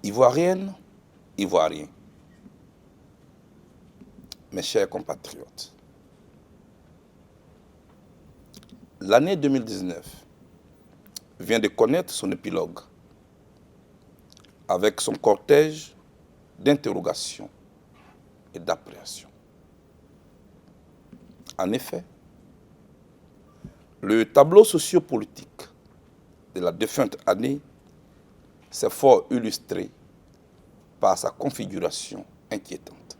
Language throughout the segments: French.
Ivoiriennes, Ivoiriens, mes chers compatriotes, l'année 2019 vient de connaître son épilogue avec son cortège d'interrogations et d'appréhensions. En effet, le tableau sociopolitique de la défunte année s'est fort illustré par sa configuration inquiétante.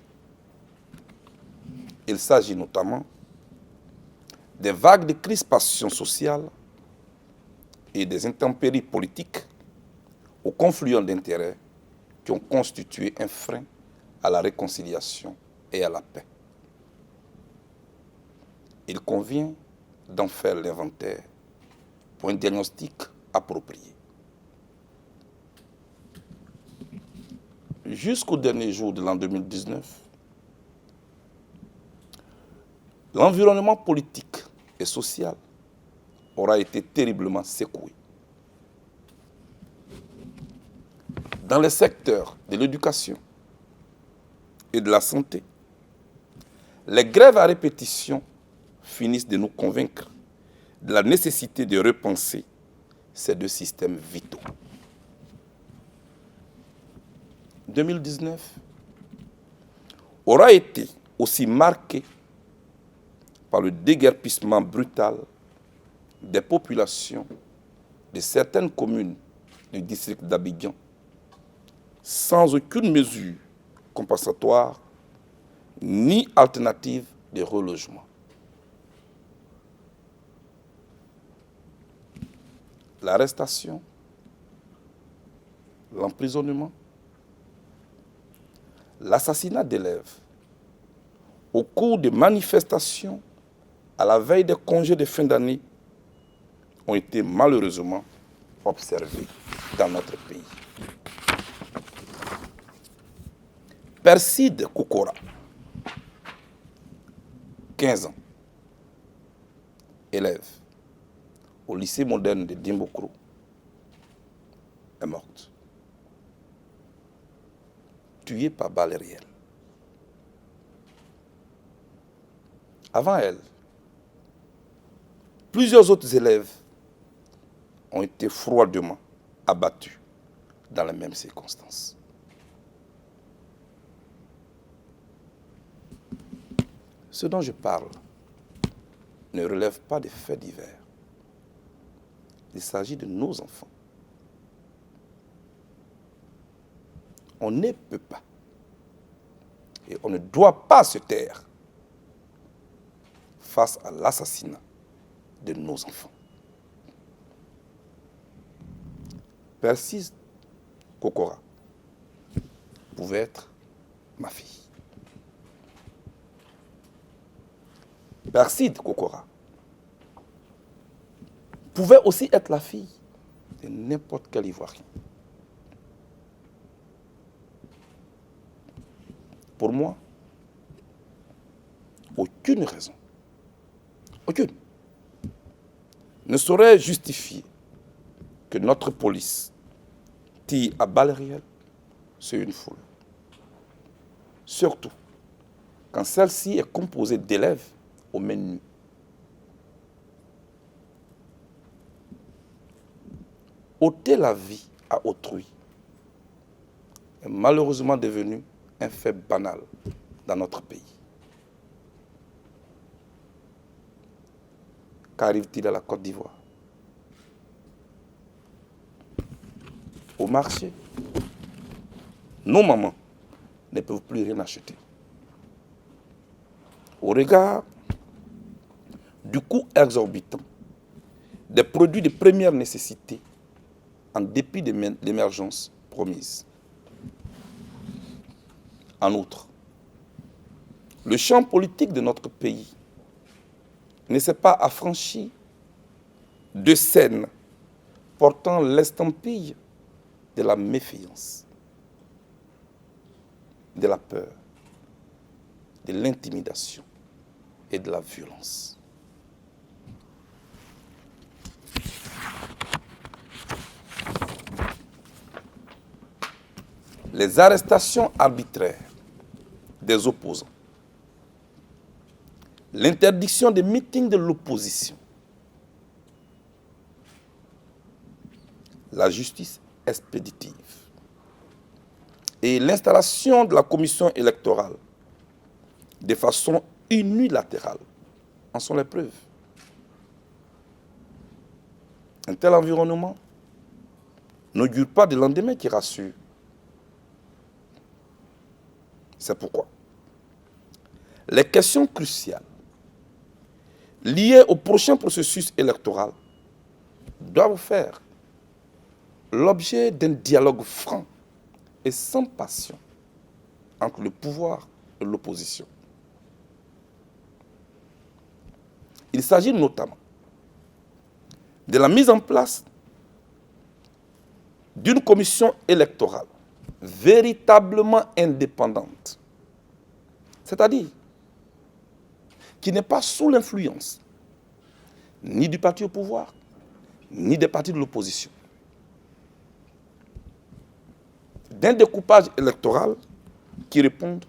Il s'agit notamment des vagues de crispation sociale et des intempéries politiques aux confluents d'intérêts qui ont constitué un frein à la réconciliation et à la paix. Il convient d'en faire l'inventaire pour un diagnostic approprié. Jusqu'au dernier jour de l'an 2019, l'environnement politique et social aura été terriblement secoué. Dans les secteurs de l'éducation et de la santé, les grèves à répétition finissent de nous convaincre de la nécessité de repenser ces deux systèmes vitaux. 2019 aura été aussi marqué par le déguerpissement brutal des populations de certaines communes du district d'Abidjan, sans aucune mesure compensatoire ni alternative de relogement. L'arrestation, l'emprisonnement, l'assassinat d'élèves au cours de manifestations à la veille des congés de fin d'année ont été malheureusement observés dans notre pays. Perside Kokora, 15 ans, élève au lycée moderne de Dimbokro, est morte, tuée par balle réelle. Avant elle, plusieurs autres élèves ont été froidement abattus dans les mêmes circonstances. Ce dont je parle ne relève pas des faits divers. Il s'agit de nos enfants. On ne peut pas et on ne doit pas se taire face à l'assassinat de nos enfants. Perside Kokora pouvait être ma fille. Perside Kokora pouvait aussi être la fille de n'importe quel Ivoirien. Pour moi, aucune raison, aucune, ne saurait justifier que notre police tire à balles réelles sur une foule. Surtout quand celle-ci est composée d'élèves aux mains nues. Ôter la vie à autrui est malheureusement devenu un fait banal dans notre pays. Qu'arrive-t-il à la Côte d'Ivoire? Au marché, nos mamans ne peuvent plus rien acheter. Au regard du coût exorbitant des produits de première nécessité, en dépit de l'émergence promise. En outre, le champ politique de notre pays ne s'est pas affranchi de scènes portant l'estampille de la méfiance, de la peur, de l'intimidation et de la violence. les arrestations arbitraires des opposants, l'interdiction des meetings de l'opposition, la justice expéditive et l'installation de la commission électorale de façon unilatérale en sont les preuves. Un tel environnement n'augure pas de lendemain qui rassure. C'est pourquoi les questions cruciales liées au prochain processus électoral doivent faire l'objet d'un dialogue franc et sans passion entre le pouvoir et l'opposition. Il s'agit notamment de la mise en place d'une commission électorale véritablement indépendante, c'est-à-dire qui n'est pas sous l'influence ni du parti au pouvoir, ni des partis de l'opposition, d'un découpage électoral qui réponde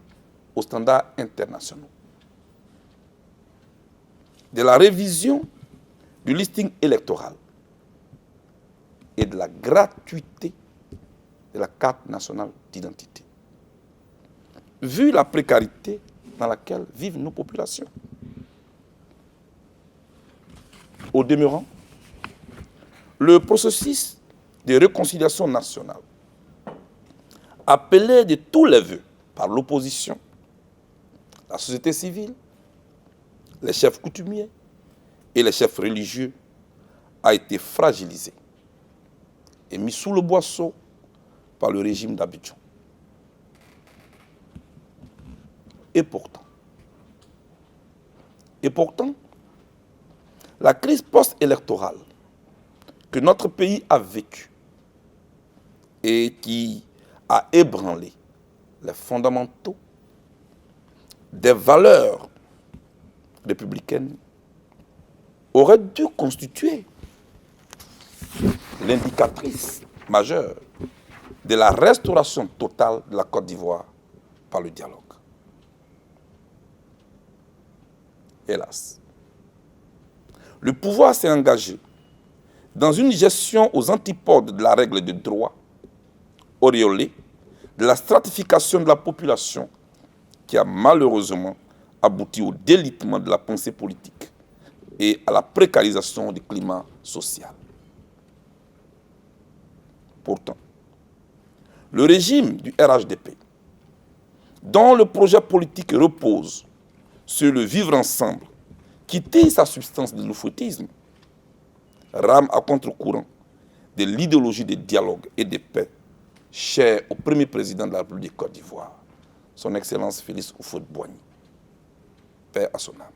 aux standards internationaux, de la révision du listing électoral et de la gratuité de la carte nationale d'identité, vu la précarité dans laquelle vivent nos populations. Au demeurant, le processus de réconciliation nationale, appelé de tous les vœux par l'opposition, la société civile, les chefs coutumiers et les chefs religieux, a été fragilisé et mis sous le boisseau par le régime d'Abidjan. Et pourtant, la crise post-électorale que notre pays a vécue et qui a ébranlé les fondamentaux des valeurs républicaines aurait dû constituer l'indicatrice majeure de la restauration totale de la Côte d'Ivoire par le dialogue. Hélas, le pouvoir s'est engagé dans une gestion aux antipodes de la règle de droit, auréolée de la stratification de la population qui a malheureusement abouti au délitement de la pensée politique et à la précarisation du climat social. Pourtant, le régime du RHDP, dont le projet politique repose sur le vivre ensemble, qui tire sa substance de l'oufoutisme, rame à contre-courant de l'idéologie de dialogue et de paix chère au premier président de la République de Côte d'Ivoire, son Excellence Félix Houphouët-Boigny. Paix à son âme.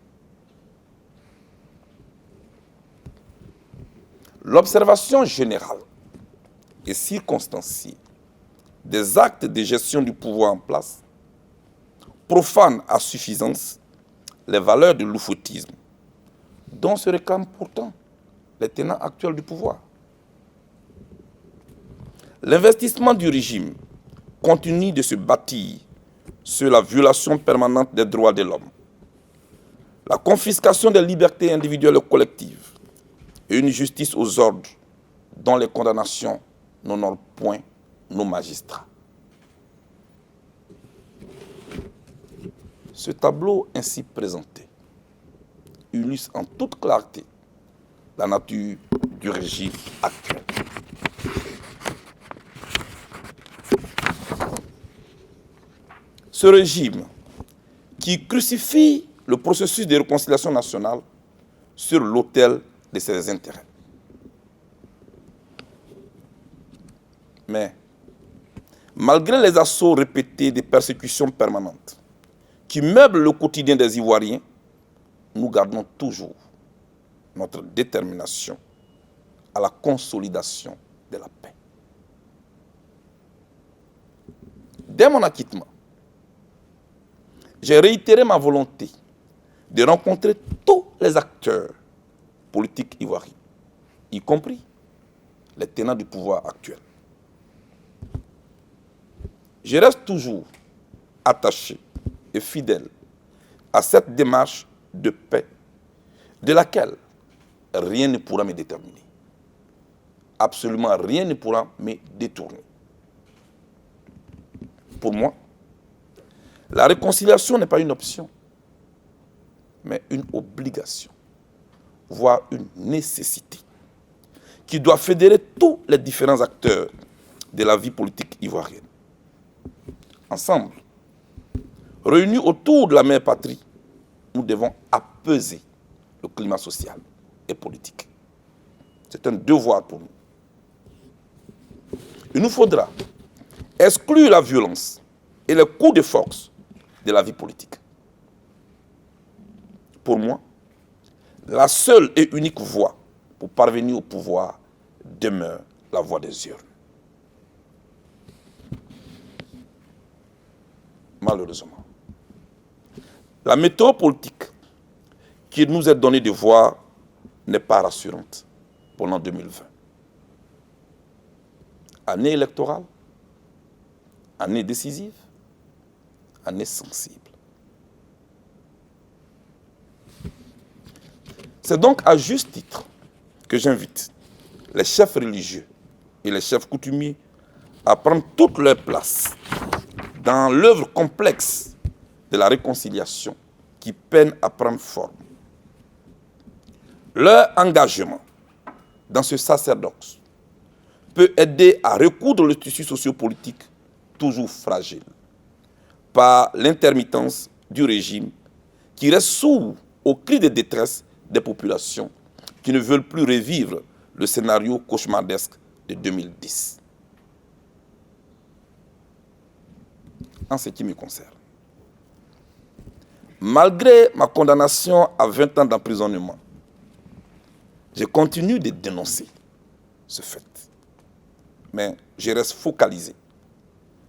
L'observation générale et circonstanciée des actes de gestion du pouvoir en place profane à suffisance les valeurs de l'oufoutisme, dont se réclament pourtant les tenants actuels du pouvoir. L'investissement du régime continue de se bâtir sur la violation permanente des droits de l'homme, la confiscation des libertés individuelles et collectives et une justice aux ordres dont les condamnations n'honorent point nos magistrats. Ce tableau ainsi présenté illustre en toute clarté la nature du régime actuel. Ce régime qui crucifie le processus de réconciliation nationale sur l'autel de ses intérêts. Mais, malgré les assauts répétés des persécutions permanentes qui meublent le quotidien des Ivoiriens, nous gardons toujours notre détermination à la consolidation de la paix. Dès mon acquittement, j'ai réitéré ma volonté de rencontrer tous les acteurs politiques ivoiriens, y compris les tenants du pouvoir actuel. Je reste toujours attaché et fidèle à cette démarche de paix de laquelle rien ne pourra me déterminer. Absolument rien ne pourra me détourner. Pour moi, la réconciliation n'est pas une option, mais une obligation, voire une nécessité, qui doit fédérer tous les différents acteurs de la vie politique ivoirienne. Ensemble, réunis autour de la mère patrie, nous devons apaiser le climat social et politique. C'est un devoir pour nous. Il nous faudra exclure la violence et les coups de force de la vie politique. Pour moi, la seule et unique voie pour parvenir au pouvoir demeure la voie des urnes. Malheureusement, la méthode politique qui nous est donnée de voir n'est pas rassurante pour l'an 2020. Année électorale, année décisive, année sensible. C'est donc à juste titre que j'invite les chefs religieux et les chefs coutumiers à prendre toute leur place dans l'œuvre complexe de la réconciliation qui peine à prendre forme. Leur engagement dans ce sacerdoce peut aider à recoudre le tissu sociopolitique toujours fragile par l'intermittence du régime qui reste sourd aux cris de détresse des populations qui ne veulent plus revivre le scénario cauchemardesque de 2010. En ce qui me concerne, malgré ma condamnation à 20 ans d'emprisonnement, je continue de dénoncer ce fait. Mais je reste focalisé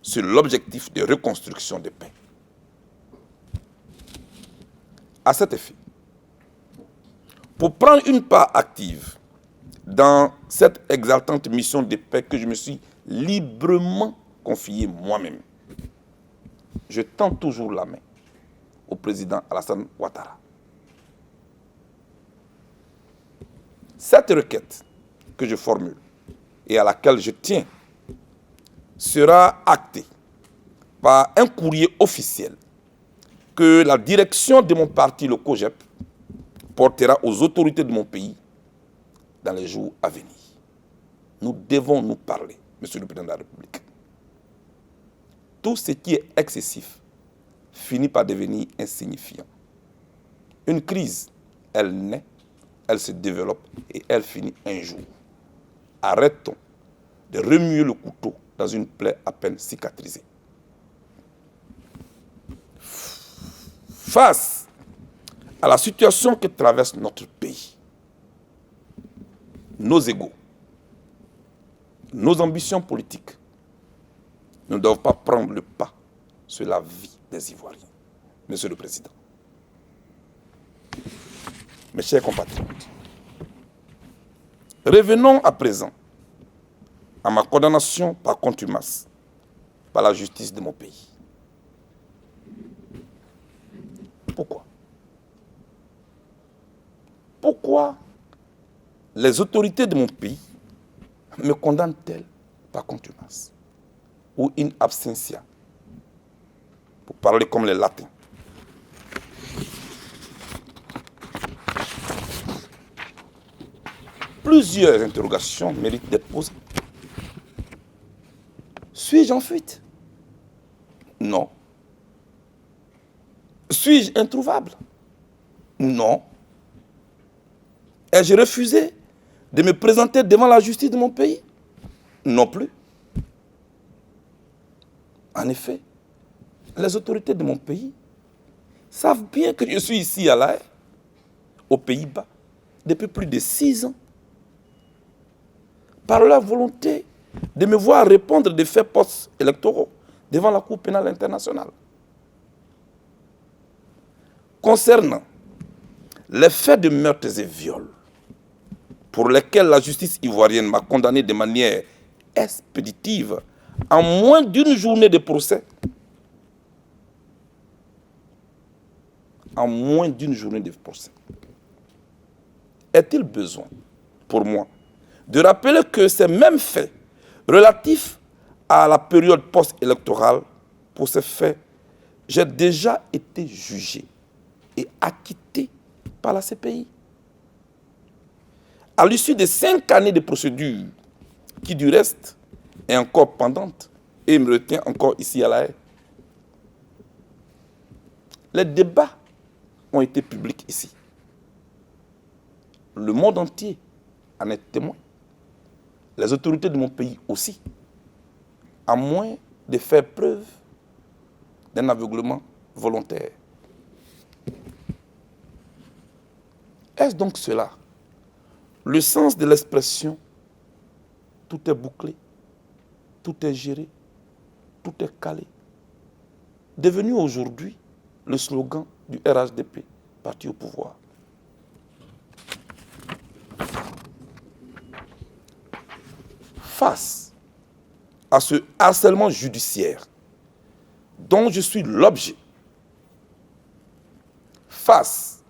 sur l'objectif de reconstruction de paix. À cet effet, pour prendre une part active dans cette exaltante mission de paix que je me suis librement confiée moi-même, je tends toujours la main au président Alassane Ouattara. Cette requête que je formule et à laquelle je tiens sera actée par un courrier officiel que la direction de mon parti, le COJEP, portera aux autorités de mon pays dans les jours à venir. Nous devons nous parler, Monsieur le Président de la République. Tout ce qui est excessif finit par devenir insignifiant. Une crise, elle naît, elle se développe et elle finit un jour. Arrêtons de remuer le couteau dans une plaie à peine cicatrisée. Face à la situation que traverse notre pays, nos égos, nos ambitions politiques ne doivent pas prendre le pas sur la vie des Ivoiriens. Monsieur le Président, mes chers compatriotes, revenons à présent à ma condamnation par contumace par la justice de mon pays. Pourquoi? Pourquoi les autorités de mon pays me condamnent-elles par contumace ou in absentia, pour parler comme les latins? Plusieurs interrogations méritent d'être posées. Suis-je en fuite? Non. Suis-je introuvable? Non. Ai-je refusé de me présenter devant la justice de mon pays? Non plus. En effet, les autorités de mon pays savent bien que je suis ici à La Haye, aux Pays-Bas, depuis plus de 6 ans. Par leur volonté de me voir répondre des faits post-électoraux devant la Cour pénale internationale. Concernant les faits de meurtres et viols pour lesquels la justice ivoirienne m'a condamné de manière expéditive en moins d'une journée de procès, est-il besoin, pour moi, de rappeler que ces mêmes faits relatifs à la période post-électorale, pour ces faits, j'ai déjà été jugé et acquitté par la CPI. À l'issue de 5 années de procédure, qui du reste est encore pendante et me retient encore ici à La Haye, les débats ont été publics ici. Le monde entier en est témoin. Les autorités de mon pays aussi, à moins de faire preuve d'un aveuglement volontaire. Est-ce donc cela le sens de l'expression « tout est bouclé, tout est géré, tout est calé », devenu aujourd'hui le slogan du RHDP, parti au pouvoir? Face à ce harcèlement judiciaire dont je suis l'objet, face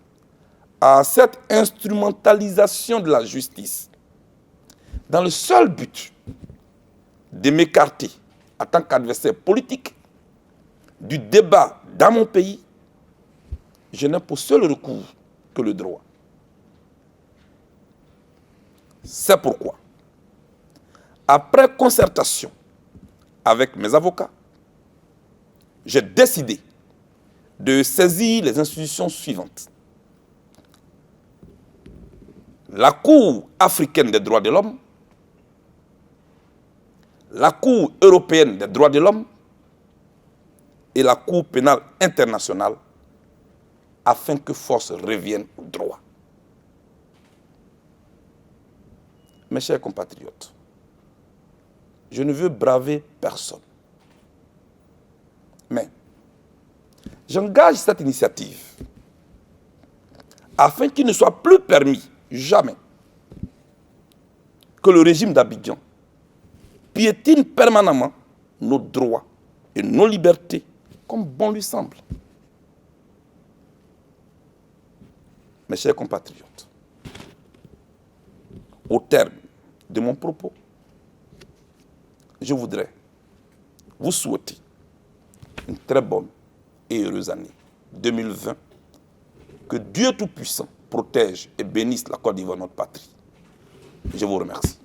à cette instrumentalisation de la justice, dans le seul but de m'écarter en tant qu'adversaire politique du débat dans mon pays, je n'ai pour seul recours que le droit. C'est pourquoi, après concertation avec mes avocats, j'ai décidé de saisir les institutions suivantes. La Cour africaine des droits de l'homme, la Cour européenne des droits de l'homme et la Cour pénale internationale, afin que force revienne au droit. Mes chers compatriotes, je ne veux braver personne. Mais j'engage cette initiative afin qu'il ne soit plus permis, jamais, que le régime d'Abidjan piétine permanemment nos droits et nos libertés comme bon lui semble. Mes chers compatriotes, au terme de mon propos, je voudrais vous souhaiter une très bonne et heureuse année 2020. Que Dieu Tout-Puissant protège et bénisse la Côte d'Ivoire, notre patrie. Je vous remercie.